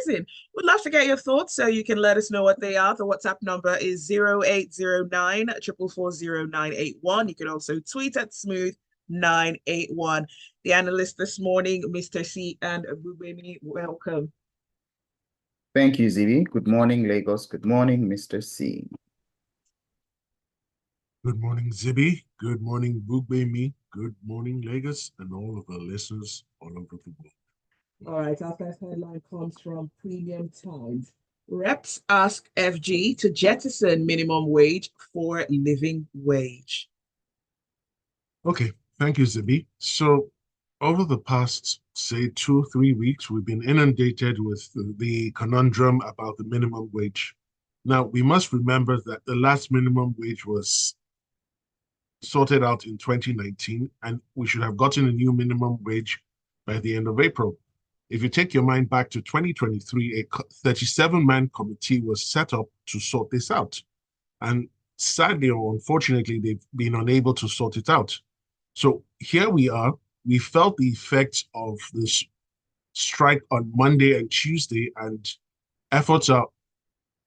amazing. We'd love to get your thoughts, so you can let us know what they are. The WhatsApp number is 0809 4440981. You can also tweet at Smooth981. The analyst this morning, Mr. C and Gbubemi, welcome. Thank you, Zibby. Good morning, Lagos. Good morning, Mr. C. Good morning, Zibby. Good morning, Gbubemi. Good morning, Lagos, and all of our listeners all over the world. All right, our first headline comes from Premium Times. Reps ask FG to jettison minimum wage for living wage. Okay, thank you, Zibby. So, over the past, say, 2-3 weeks, we've been inundated with the conundrum about the minimum wage. Now, we must remember that the last minimum wage was sorted out in 2019, and we should have gotten a new minimum wage by the end of April. If you take your mind back to 2023, a 37-man committee was set up to sort this out. And sadly or unfortunately, they've been unable to sort it out. So here we are. We felt the effects of this strike on Monday and Tuesday, and efforts are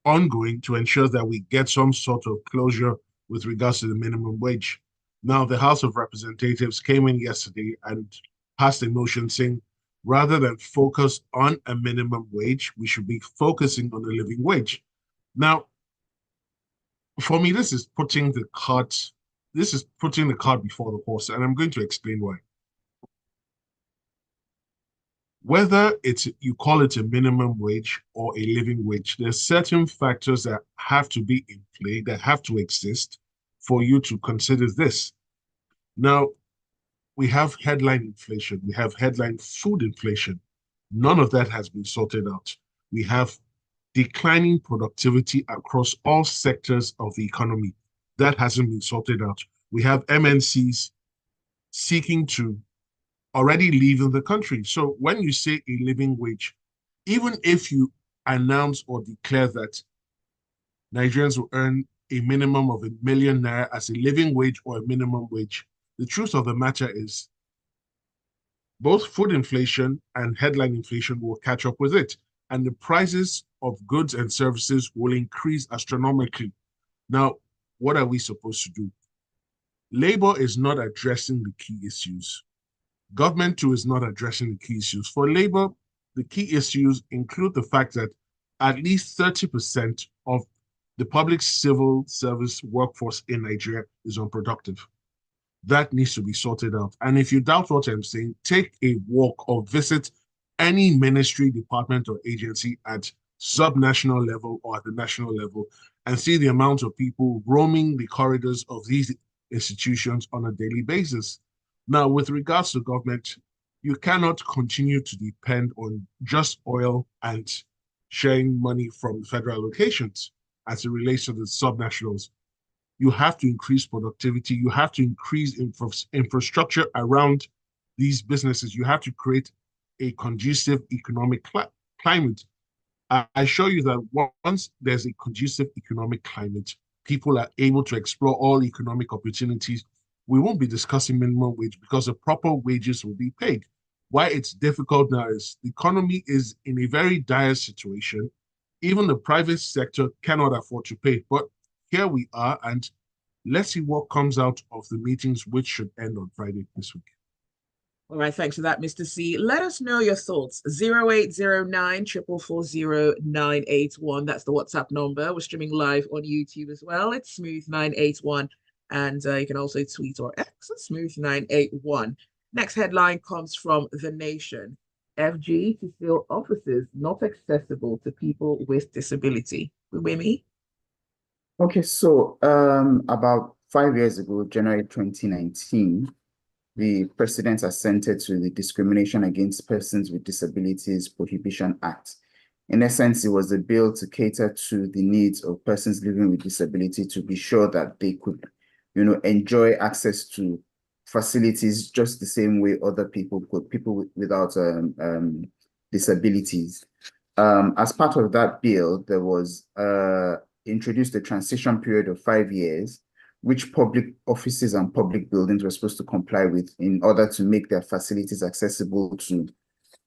ongoing to ensure that we get some sort of closure with regards to the minimum wage. Now, the House of Representatives came in yesterday and passed a motion saying, rather than focus on a minimum wage, we should be focusing on a living wage. Now, for me, this is putting the cart before the horse, and I'm going to explain why. Whether you call it a minimum wage or a living wage, there's certain factors that have to be in play, that have to exist for you to consider this. Now, we have headline inflation. We have headline food inflation. None of that has been sorted out. We have declining productivity across all sectors of the economy. That hasn't been sorted out. We have MNCs seeking to already leaving the country. So when you say a living wage, even if you announce or declare that Nigerians will earn a minimum of ₦1 million as a living wage or a minimum wage, the truth of the matter is both food inflation and headline inflation will catch up with it, and the prices of goods and services will increase astronomically. Now, what are we supposed to do? Labour is not addressing the key issues. Government too is not addressing the key issues. For Labour, the key issues include the fact that at least 30% of the public civil service workforce in Nigeria is unproductive. That needs to be sorted out. And if you doubt what I'm saying, take a walk or visit any ministry, department, or agency at subnational level or at the national level and see the amount of people roaming the corridors of these institutions on a daily basis. Now, with regards to government, you cannot continue to depend on just oil and sharing money from federal locations as it relates to the subnationals. You have to increase productivity. You have to increase infrastructure around these businesses. You have to create a conducive economic climate. I assure you that once there's a conducive economic climate, people are able to explore all economic opportunities. We won't be discussing minimum wage because the proper wages will be paid. Why it's difficult now is the economy is in a very dire situation. Even the private sector cannot afford to pay. But here we are, and let's see what comes out of the meetings, which should end on Friday this week. All right, thanks for that, Mr. C. Let us know your thoughts. 0809 4440981. That's the WhatsApp number. We're streaming live on YouTube as well. It's Smooth981. And you can also tweet or X at Smooth981. Next headline comes from The Nation. FG to fill offices not accessible to people with disability. Gbubemi? Okay, so about 5 years ago, January 2019, the president assented to the Discrimination Against Persons with Disabilities Prohibition Act. In essence, it was a bill to cater to the needs of persons living with disability to be sure that they could, enjoy access to facilities just the same way other people could, people without disabilities. As part of that bill, there was introduced a transition period of 5 years, which public offices and public buildings were supposed to comply with in order to make their facilities accessible to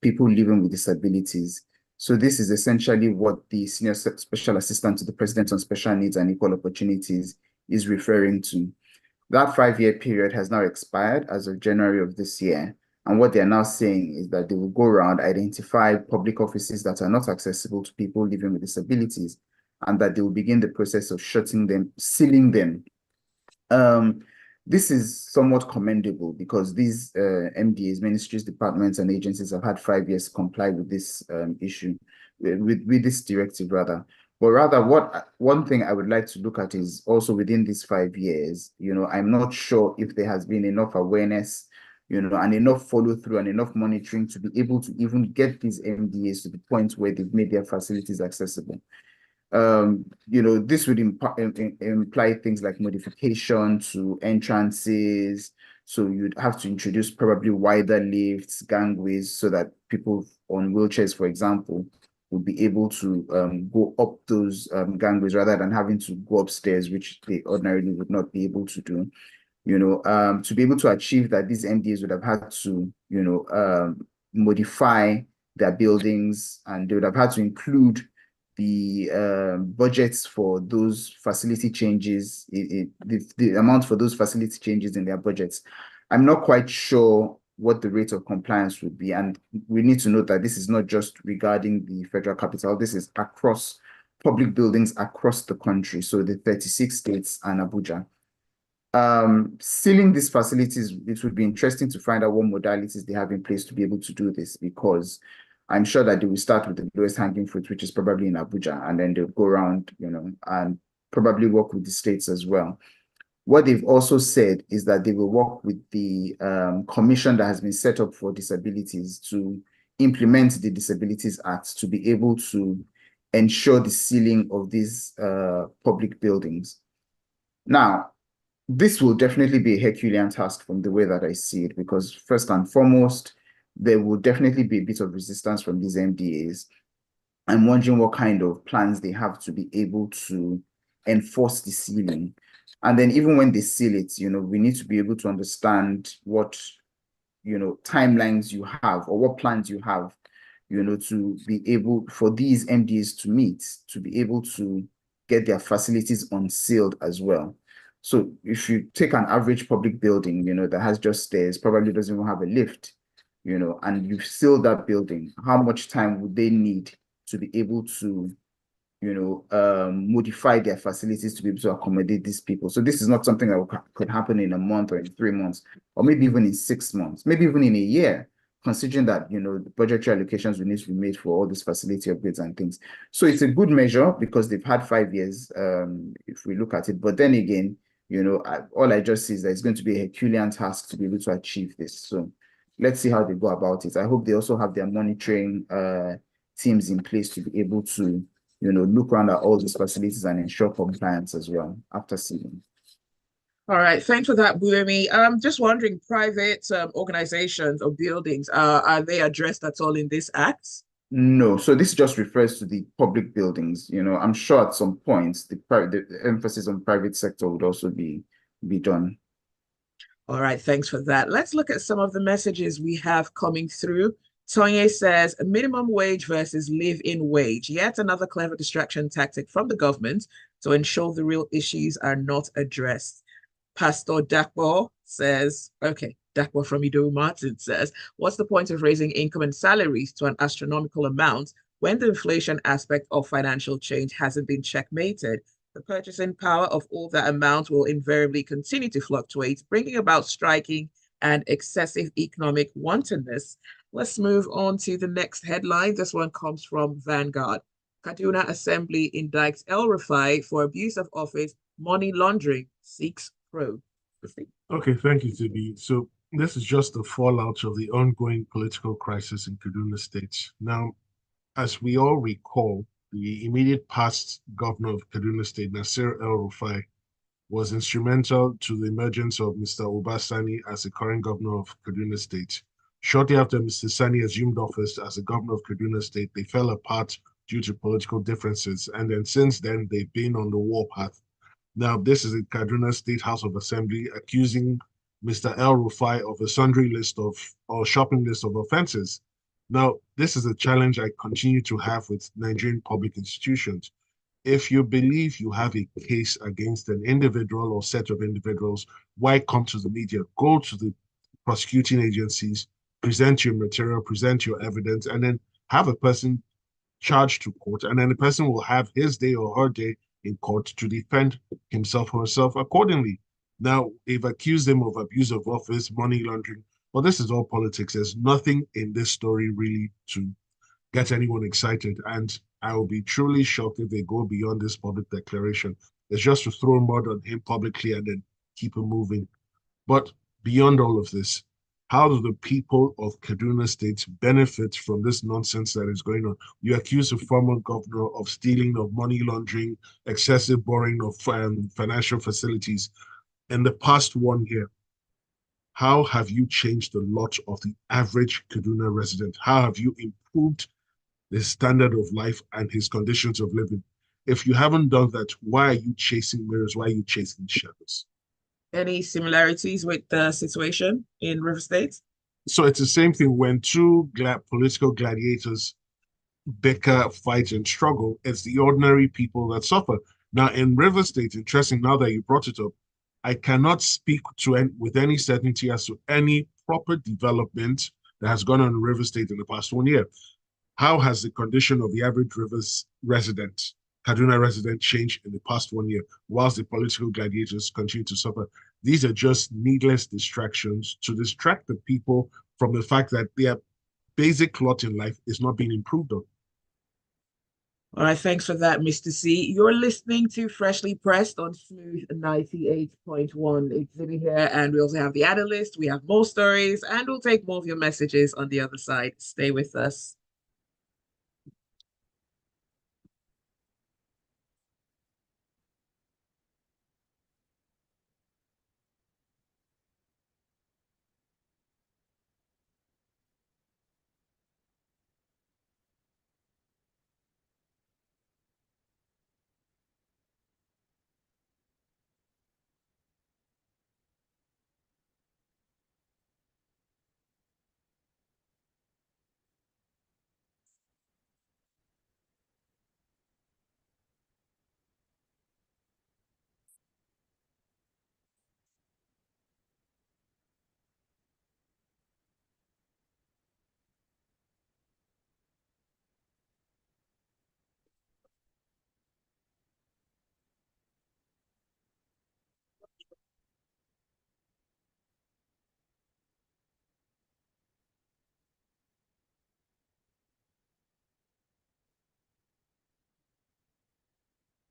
people living with disabilities. So this is essentially what the Senior Special Assistant to the President on Special Needs and Equal Opportunities is referring to. That 5-year period has now expired as of January of this year. And what they're now saying is that they will go around, identify public offices that are not accessible to people living with disabilities, and that they will begin the process of shutting them, sealing them. This is somewhat commendable because these MDAs, ministries, departments, and agencies have had 5 years to comply with this issue, with this directive rather. But rather, one thing I would like to look at is also within these 5 years, I'm not sure if there has been enough awareness, and enough follow through and enough monitoring to be able to even get these MDAs to the point where they've made their facilities accessible. This would imply things like modification to entrances. So you'd have to introduce probably wider lifts, gangways, so that people on wheelchairs, for example, would be able to go up those gangways rather than having to go upstairs, which they ordinarily would not be able to do. To be able to achieve that, these MDAs would have had to, modify their buildings, and they would have had to include the budgets for those facility changes, the amount for those facility changes in their budgets. I'm not quite sure what the rate of compliance would be. And we need to note that this is not just regarding the federal capital, this is across public buildings across the country. So the 36 states and Abuja. Sealing these facilities, it would be interesting to find out what modalities they have in place to be able to do this, because I'm sure that they will start with the lowest hanging fruit, which is probably in Abuja, and then they'll go around, and probably work with the states as well. What they've also said is that they will work with the commission that has been set up for disabilities to implement the Disabilities Act to be able to ensure the sealing of these public buildings. Now, this will definitely be a Herculean task from the way that I see it, because first and foremost, there will definitely be a bit of resistance from these MDAs. I'm wondering what kind of plans they have to be able to enforce the sealing. And then even when they seal it, we need to be able to understand what, timelines you have or what plans you have, to be able for these MDAs to meet, to be able to get their facilities unsealed as well. So if you take an average public building, that has just stairs, probably doesn't even have a lift, and you seal that building, how much time would they need to be able to, modify their facilities to be able to accommodate these people? So this is not something that could happen in a month or in 3 months, or maybe even in 6 months, maybe even in a year, considering that, the budgetary allocations will need to be made for all these facility upgrades and things. So it's a good measure because they've had 5 years, if we look at it. But then again, all I just see is that it's going to be a Herculean task to be able to achieve this. So let's see how they go about it. I hope they also have their monitoring teams in place to be able to, look around at all these facilities and ensure compliance as well after sealing. All right, thanks for that, Gbubemi. I'm just wondering, private organizations or buildings, are they addressed at all in this act? No, so this just refers to the public buildings. I'm sure at some point the emphasis on private sector would also be done. All right, thanks for that. Let's look at some of the messages we have coming through. Tonya says, minimum wage versus live-in wage. Yet another clever distraction tactic from the government to ensure the real issues are not addressed. Pastor Dakbo says, okay, Dakbo from Ido Martin says, what's the point of raising income and salaries to an astronomical amount when the inflation aspect of financial change hasn't been checkmated? The purchasing power of all that amount will invariably continue to fluctuate, bringing about striking and excessive economic wantonness. Let's move on to the next headline. This one comes from Vanguard. Kaduna Assembly indicts El-Rufa'i for abuse of office, money laundering, seeks probe. Okay, thank you, Zibby. So this is just the fallout of the ongoing political crisis in Kaduna State. Now, as we all recall, the immediate past governor of Kaduna State, Nasir El-Rufa'i, was instrumental to the emergence of Mr. Obasani as the current governor of Kaduna State. Shortly after Mr. Sani assumed office as the governor of Kaduna State, they fell apart due to political differences. And then since then, they've been on the warpath. Now, this is the Kaduna State House of Assembly accusing Mr. El-Rufa'i of a sundry list of, or shopping list of offenses. Now, this is a challenge I continue to have with Nigerian public institutions. If you believe you have a case against an individual or set of individuals, why come to the media? Go to the prosecuting agencies, present your material, present your evidence, and then have a person charged to court, and then the person will have his day or her day in court to defend himself or herself accordingly. Now, they've accused him of abuse of office, money laundering, but this is all politics. There's nothing in this story really to get anyone excited. And I will be truly shocked if they go beyond this public declaration. It's just to throw mud on him publicly and then keep him moving. But beyond all of this, how do the people of Kaduna State benefit from this nonsense that is going on? You accuse a former governor of stealing, of money laundering, excessive borrowing of financial facilities. In the past 1 year, how have you changed the lot of the average Kaduna resident? How have you improved his standard of life and his conditions of living? If you haven't done that, why are you chasing mirrors? Why are you chasing shadows? Any similarities with the situation in River State? So it's the same thing when two political gladiators bicker, fight, and struggle. It's the ordinary people that suffer. Now, in River State, interesting now that you brought it up, I cannot speak with any certainty as to any proper development that has gone on in River State in the past 1 year. How has the condition of the average Rivers resident, Kaduna resident, changed in the past 1 year, whilst the political gladiators continue to suffer? These are just needless distractions to distract the people from the fact that their basic lot in life is not being improved on. All right, thanks for that, Mr. C. You're listening to Freshly Pressed on Smooth 98.1. It's Zibby here, and we also have the analyst. We have more stories, and we'll take more of your messages on the other side. Stay with us.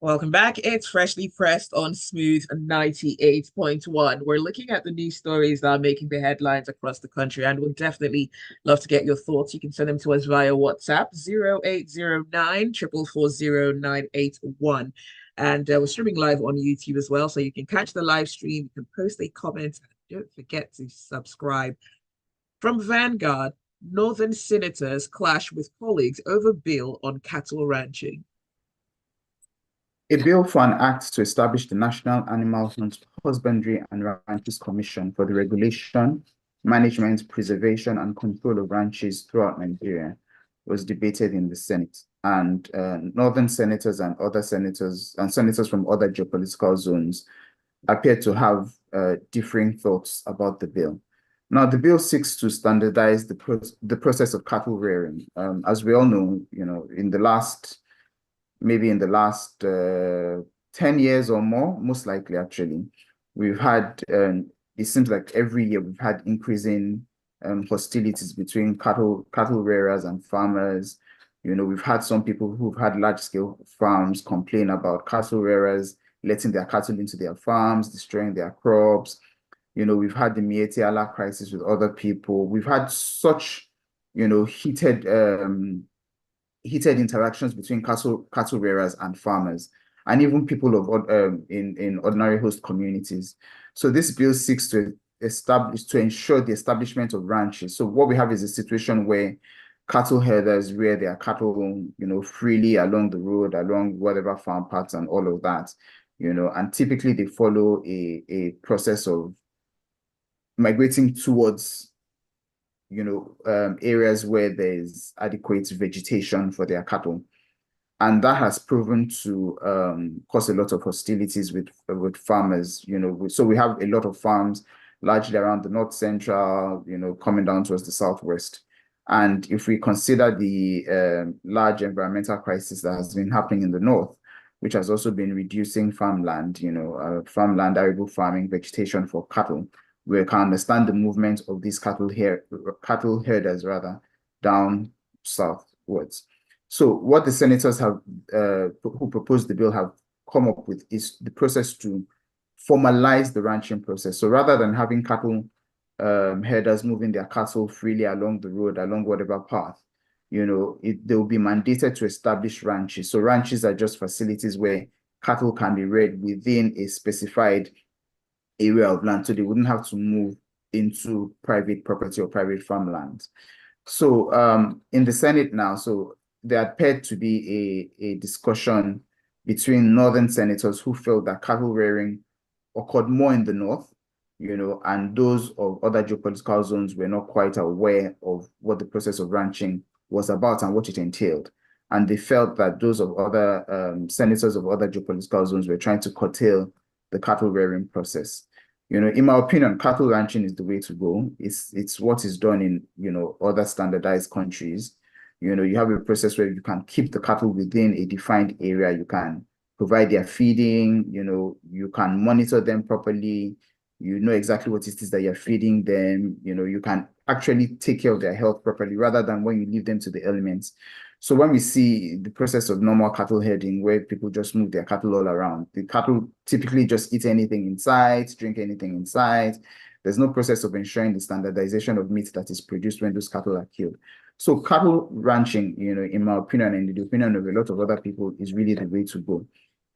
Welcome back. It's Freshly Pressed on Smooth 98.1. We're looking at the news stories that are making the headlines across the country, and we'll definitely love to get your thoughts. You can send them to us via WhatsApp 0809 444 981. And we're streaming live on YouTube as well, so you can catch the live stream, you can post a comment, and don't forget to subscribe. From Vanguard, Northern senators clash with colleagues over bill on cattle ranching. A bill for an act to establish the National Animal Husbandry and Ranches Commission for the regulation, management, preservation, and control of ranches throughout Nigeria was debated in the Senate. And Northern senators and other senators and senators from other geopolitical zones appear to have differing thoughts about the bill. Now, the bill seeks to standardize the process of cattle rearing. As we all know, in the last 10 years or more, most likely actually, we've had, it seems like every year we've had increasing hostilities between cattle rearers and farmers. We've had some people who've had large-scale farms complain about cattle rearers letting their cattle into their farms, destroying their crops. We've had the Mieti Allah crisis with other people. We've had such, heated interactions between cattle rearers and farmers, and even people in ordinary host communities. So this bill seeks to ensure the establishment of ranches. So what we have is a situation where cattle herders rear their cattle, freely along the road, along whatever farm paths and all of that, and typically they follow a process of migrating towards areas where there's adequate vegetation for their cattle. And that has proven to cause a lot of hostilities with farmers. So we have a lot of farms largely around the north central, coming down towards the southwest. And if we consider the large environmental crisis that has been happening in the north, which has also been reducing farmland, farmland, arable farming, vegetation for cattle, we can understand the movement of these cattle herders rather down southwards. So what the senators have who proposed the bill have come up with is the process to formalize the ranching process. So rather than having cattle herders moving their cattle freely along the road, along whatever path, they will be mandated to establish ranches. So ranches are just facilities where cattle can be reared within a specified area of land. So they wouldn't have to move into private property or private farmland. So in the Senate now, so there appeared to be a discussion between northern senators who felt that cattle rearing occurred more in the north, and those of other geopolitical zones were not quite aware of what the process of ranching was about and what it entailed. And they felt that those of other senators of other geopolitical zones were trying to curtail the cattle rearing process. In my opinion, cattle ranching is the way to go. It's what is done in, other standardized countries. You have a process where you can keep the cattle within a defined area. You can provide their feeding, you can monitor them properly. You know exactly what it is that you're feeding them. You can actually take care of their health properly rather than when you leave them to the elements. So when we see the process of normal cattle herding, where people just move their cattle all around, the cattle typically just eat anything in sight, drink anything in sight. There's no process of ensuring the standardization of meat that is produced when those cattle are killed. So cattle ranching, in my opinion, and in the opinion of a lot of other people, is really the way to go.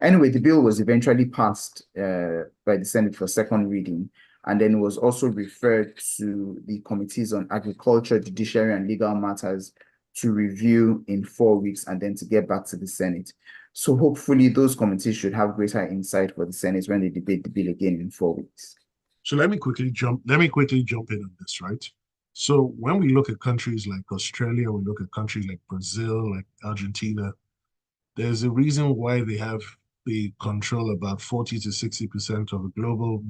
Anyway, the bill was eventually passed by the Senate for second reading, and then it was also referred to the Committees on Agriculture, Judiciary, and Legal Matters to review in 4 weeks and then to get back to the Senate. So hopefully those committees should have greater insight for the Senate when they debate the bill again in 4 weeks. So let me quickly jump in on this, right? So when we look at countries like Australia, we look at countries like Brazil, like Argentina, there's a reason why they control about 40 to 60% of the global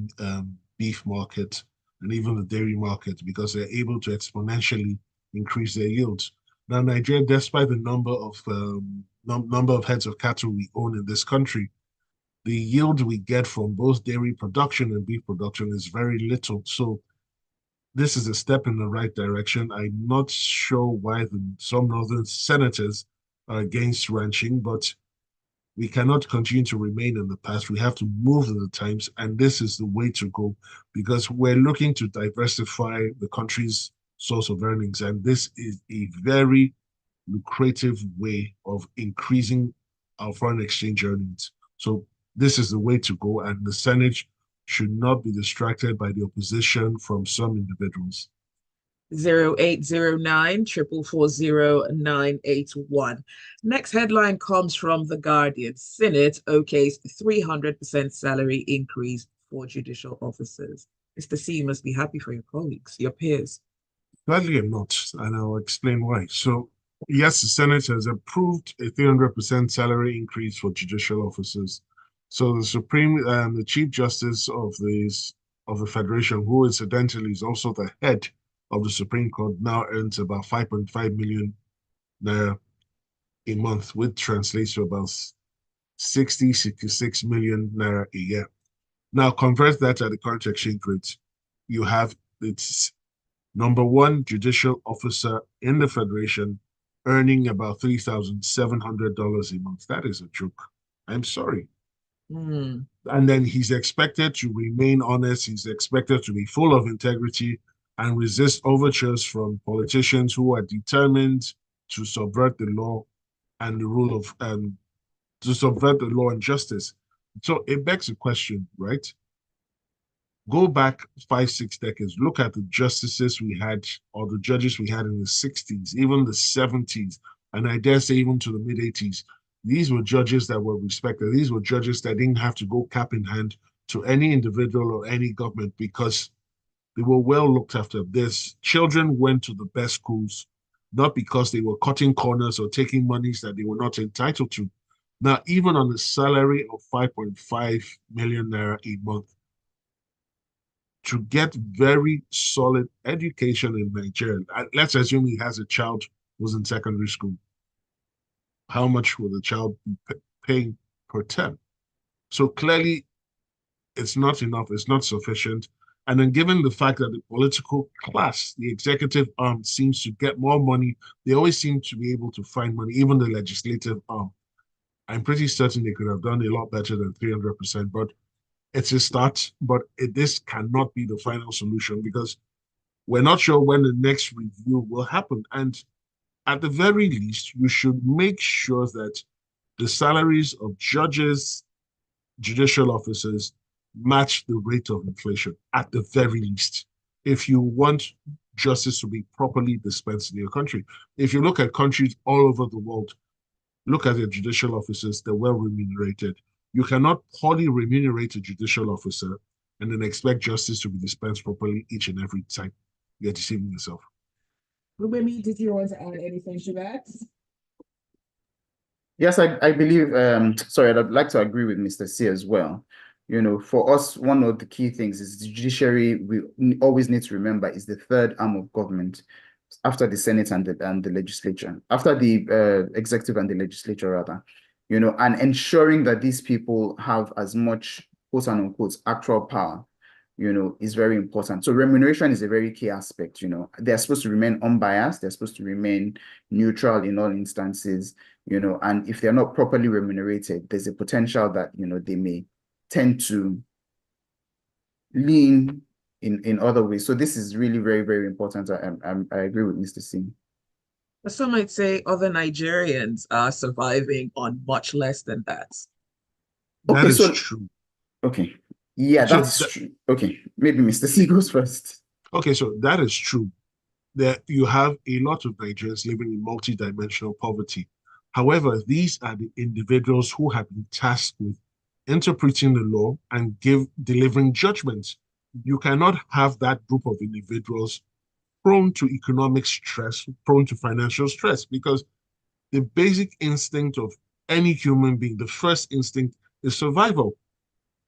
beef market and even the dairy market, because they're able to exponentially increase their yields. Now, Nigeria, despite the number of heads of cattle we own in this country, the yield we get from both dairy production and beef production is very little. So this is a step in the right direction. I'm not sure why some northern senators are against ranching, but we cannot continue to remain in the past. We have to move with the times, and this is the way to go, because we're looking to diversify the country's source of earnings, and this is a very lucrative way of increasing our foreign exchange earnings. So this is the way to go, and the Senate should not be distracted by the opposition from some individuals. 0809 444 0981. Next headline comes from The Guardian. Senate okays 300% salary increase for judicial officers. Mr. C, you must be happy for your colleagues, your peers. Gladly I'm not, and I'll explain why. So, yes, the Senate has approved a 300% salary increase for judicial officers. So the Chief Justice of the Federation, who incidentally is also the head of the Supreme Court, now earns about 5.5 million naira a month, which translates to about 66 million naira a year. Now, convert that at the current exchange rate. You have its number one judicial officer in the Federation earning about $3,700 a month. That is a joke. I'm sorry. And then he's expected to remain honest. He's expected to be full of integrity and resist overtures from politicians who are determined to subvert the law and the rule of to subvert the law and justice. So it begs the question, right? Go back 5-6 decades. Look at the justices we had, or the judges we had in the 60s, even the 70s, and I dare say even to the mid 80s. These were judges that were respected. These were judges that didn't have to go cap in hand to any individual or any government, because They were well looked after. Their children went to the best schools, not because they were cutting corners or taking monies that they were not entitled to. Now, even on a salary of 5.5 million naira a month, to get very solid education in Nigeria, let's assume he has a child who's in secondary school. How much will the child be paying per term? So clearly, it's not enough, it's not sufficient. And then given the fact that the political class, the executive arm seems to get more money, they always seem to be able to find money, even the legislative arm. I'm pretty certain they could have done a lot better than 300%, but it's a start. But this cannot be the final solution because we're not sure when the next review will happen. And at the very least, you should make sure that the salaries of judges, judicial officers match the rate of inflation at the very least. If you want justice to be properly dispensed in your country, if you look at countries all over the world, look at their judicial officers, they're well remunerated. You cannot poorly remunerate a judicial officer and then expect justice to be dispensed properly each and every time. You're deceiving yourself. Gbubemi, did you want to add anything to that? Yes, I believe, sorry, I'd like to agree with Mr. C as well. You know, for us, one of the key things is the judiciary, we always need to remember, is the third arm of government after the Senate and the legislature, after the executive and the legislature, rather, you know, and ensuring that these people have as much, quote unquote, actual power, you know, is very important. So remuneration is a very key aspect, you know. They're supposed to remain unbiased, they're supposed to remain neutral in all instances, you know, and if they're not properly remunerated, there's a potential that, you know, they may tend to lean in other ways. So this is really very, very important. I agree with Mr. Singh. Some might say other Nigerians are surviving on much less than that. That is true. Okay. Yeah, So that's true. Okay. Maybe Mr. C goes first. Okay, so that is true. That you have a lot of Nigerians living in multidimensional poverty. However, these are the individuals who have been tasked with interpreting the law and delivering judgments. You cannot have that group of individuals prone to economic stress, prone to financial stress, because the basic instinct of any human being, the first instinct is survival.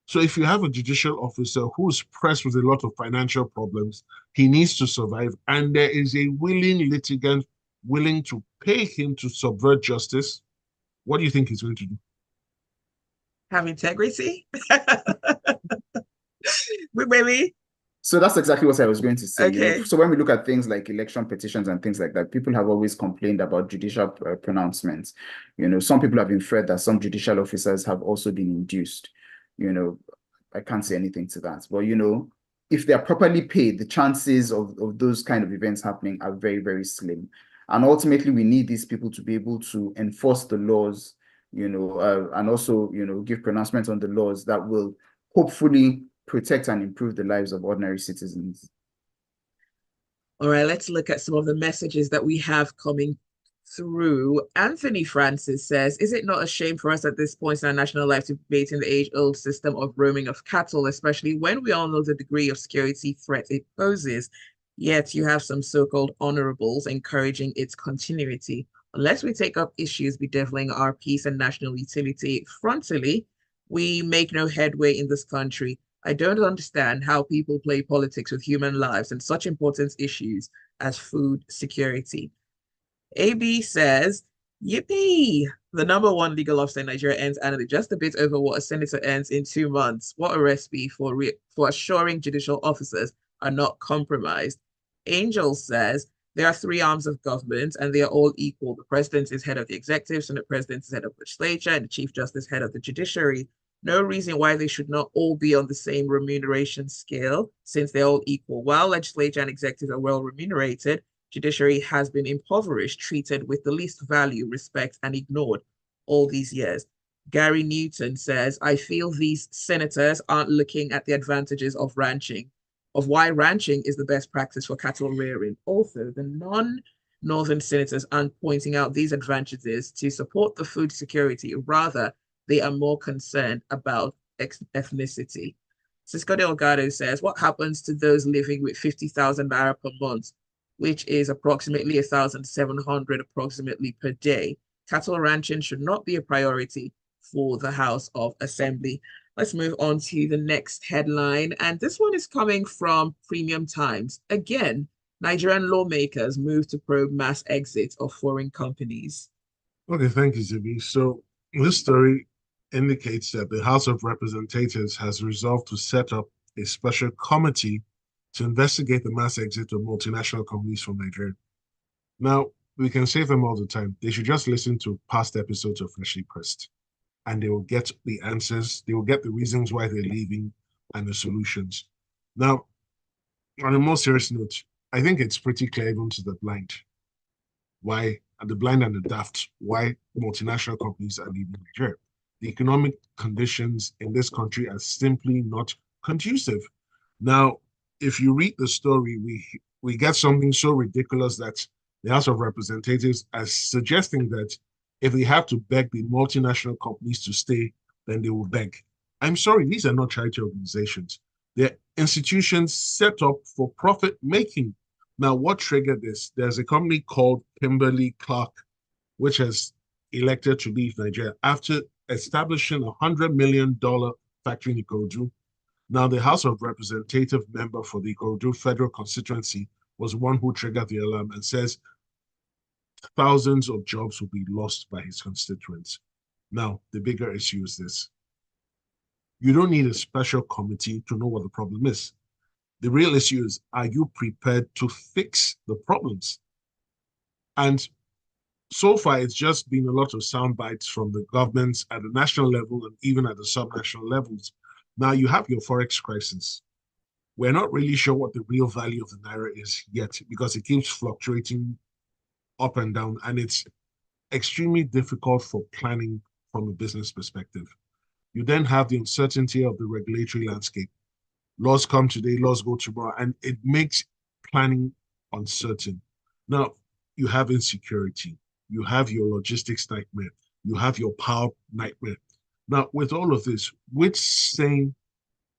So if you have a judicial officer who's pressed with a lot of financial problems, he needs to survive, and there is a willing litigant willing to pay him to subvert justice, what do you think he's going to do? Have integrity? Gbubemi? So that's exactly what I was going to say. Okay. You know? So when we look at things like election petitions and things like that, people have always complained about judicial pronouncements. You know, some people have inferred that some judicial officers have also been induced. You know, I can't say anything to that. But, you know, if they're properly paid, the chances of those kind of events happening are very, very slim. And ultimately, we need these people to be able to enforce the laws, you know, and also, you know, give pronouncements on the laws that will hopefully protect and improve the lives of ordinary citizens. All right, let's look at some of the messages that we have coming through. Anthony Francis says, is it not a shame for us at this point in our national life to be debating the age-old system of roaming of cattle, especially when we all know the degree of security threat it poses? Yet you have some so-called honorables encouraging its continuity. Unless we take up issues bedeviling our peace and national utility frontally, we make no headway in this country. I don't understand how people play politics with human lives and such important issues as food security. AB says, yippee! The number one legal officer in Nigeria ends annually just a bit over what a senator earns in 2 months. What a recipe for assuring judicial officers are not compromised. Angel says, there are 3 arms of government and they are all equal. The president is head of the executive, Senate president is head of the legislature, and the chief justice head of the judiciary. No reason why they should not all be on the same remuneration scale, since they're all equal. While legislature and executive are well remunerated, judiciary has been impoverished, treated with the least value, respect, and ignored all these years. Gary Newton says, I feel these senators aren't looking at the advantages of ranching, of why ranching is the best practice for cattle rearing. Also, the non-northern senators aren't pointing out these advantages to support the food security. Rather, they are more concerned about ethnicity. Cisco Delgado says, what happens to those living with 50,000 naira per month, which is approximately 1,700 approximately per day? Cattle ranching should not be a priority for the House of Assembly. Let's move on to the next headline. And this one is coming from Premium Times. Again, Nigerian lawmakers move to probe mass exit of foreign companies. Okay, thank you, Zibby. So this story indicates that the House of Representatives has resolved to set up a special committee to investigate the mass exit of multinational companies from Nigeria. Now, we can say them all the time. They should just listen to past episodes of Freshly Pressed, and they will get the answers. They will get the reasons why they're leaving and the solutions. Now, on a more serious note, I think it's pretty clear even to the blind why, and the blind and the daft, why multinational companies are leaving Nigeria. The economic conditions in this country are simply not conducive. Now, if you read the story, we get something so ridiculous that the House of Representatives are suggesting that if they have to beg the multinational companies to stay, then they will beg. I'm sorry, these are not charity organizations. They're institutions set up for profit making. Now, what triggered this? There's a company called Kimberly-Clark, which has elected to leave Nigeria after establishing a $100 million factory in Ikorodu. Now, the House of Representative member for the Ikorodu federal constituency was one who triggered the alarm and says thousands of jobs will be lost by his constituents. Now, the bigger issue is this. You don't need a special committee to know what the problem is. The real issue is, are you prepared to fix the problems? And so far, it's just been a lot of sound bites from the governments at the national level and even at the subnational levels. Now you have your Forex crisis. We're not really sure what the real value of the Naira is yet because it keeps fluctuating up and down, and it's extremely difficult for planning from a business perspective. You then have the uncertainty of the regulatory landscape. Laws come today, laws go tomorrow, and it makes planning uncertain. Now, you have insecurity. You have your logistics nightmare. You have your power nightmare. Now, with all of this, which sane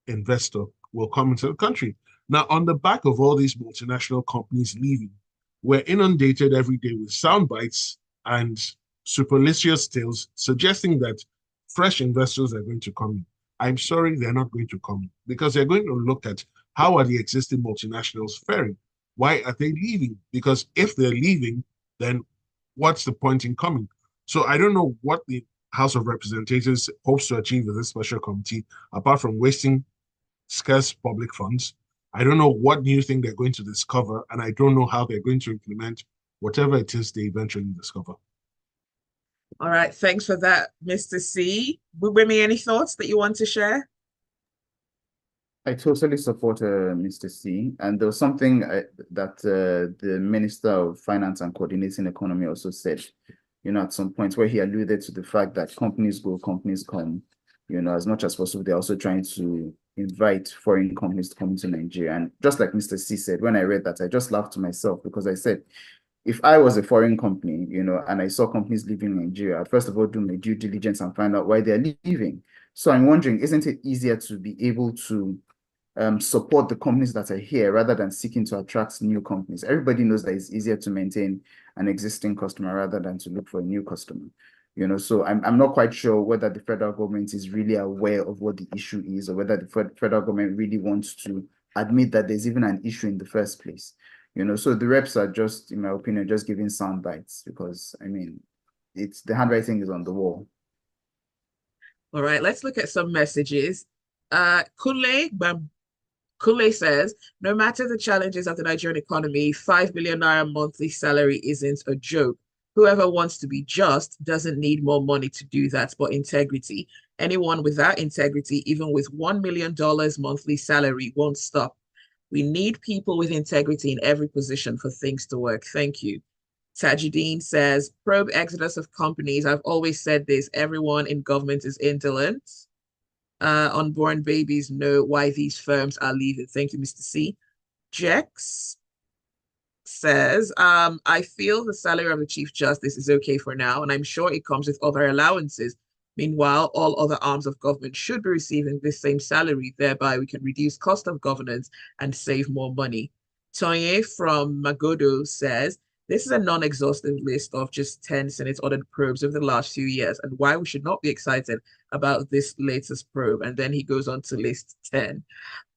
investor will come into the country? Now, on the back of all these multinational companies leaving, we're inundated every day with sound bites and supercilious tales suggesting that fresh investors are going to come in. I'm sorry, they're not going to come in because they're going to look at how are the existing multinationals faring? Why are they leaving? Because if they're leaving, then what's the point in coming? So I don't know what the House of Representatives hopes to achieve with this special committee, apart from wasting scarce public funds. I don't know what new thing they're going to discover, and I don't know how they're going to implement whatever it is they eventually discover. All right, thanks for that, Mr. C. Gbubemi, any thoughts that you want to share? I totally support Mr. C. And there was something that the Minister of Finance and Coordinating Economy also said, at some point where he alluded to the fact that companies go, companies come, as much as possible, they're also trying to invite foreign companies to come into Nigeria. And just like Mr. C said, when I read that, I just laughed to myself because I said, if I was a foreign company, and I saw companies leaving Nigeria, I'd first of all do my due diligence and find out why they're leaving. So I'm wondering, isn't it easier to be able to support the companies that are here rather than seeking to attract new companies? Everybody knows that it's easier to maintain an existing customer rather than to look for a new customer. So I'm not quite sure whether the federal government is really aware of what the issue is or whether the federal government really wants to admit that there's even an issue in the first place. So the reps are just, in my opinion, just giving sound bites because, it's the handwriting is on the wall. All right, let's look at some messages. Kule says, no matter the challenges of the Nigerian economy, 5 billion naira monthly salary isn't a joke. Whoever wants to be just doesn't need more money to do that, but integrity. Anyone without integrity, even with $1 million monthly salary, won't stop. We need people with integrity in every position for things to work. Thank you. Tajuddin says, probe exodus of companies. I've always said this, everyone in government is indolent. Unborn babies know why these firms are leaving. Thank you, Mr. C. Jex says, I feel the salary of the Chief Justice is okay for now, and I'm sure it comes with other allowances. Meanwhile, all other arms of government should be receiving this same salary. Thereby, we can reduce cost of governance and save more money. Tonye from Magodo says, this is a non-exhaustive list of just 10 Senate audit probes over the last few years and why we should not be excited about this latest probe. And then he goes on to list 10.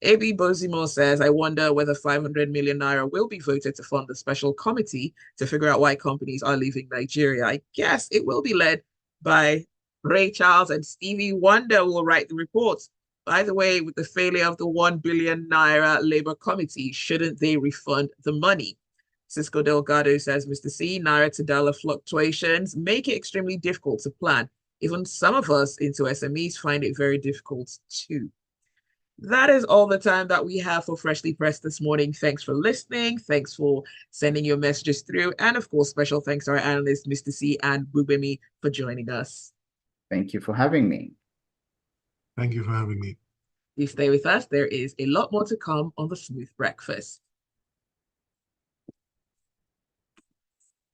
AB Bozimo says, I wonder whether 500 million naira will be voted to fund the special committee to figure out why companies are leaving Nigeria. I guess it will be led by Ray Charles and Stevie Wonder will write the reports. By the way, with the failure of the 1 billion naira Labour Committee, shouldn't they refund the money? Cisco Delgado says, Mr. C, naira to dollar fluctuations make it extremely difficult to plan. Even some of us into SMEs find it very difficult too. That is all the time that we have for Freshly Pressed this morning. Thanks for listening. Thanks for sending your messages through. And of course, special thanks to our analysts, Mr. C and Gbubemi, for joining us. Thank you for having me. Thank you for having me. Please stay with us. There is a lot more to come on the Smooth Breakfast.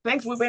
Thanks, Gbubemi.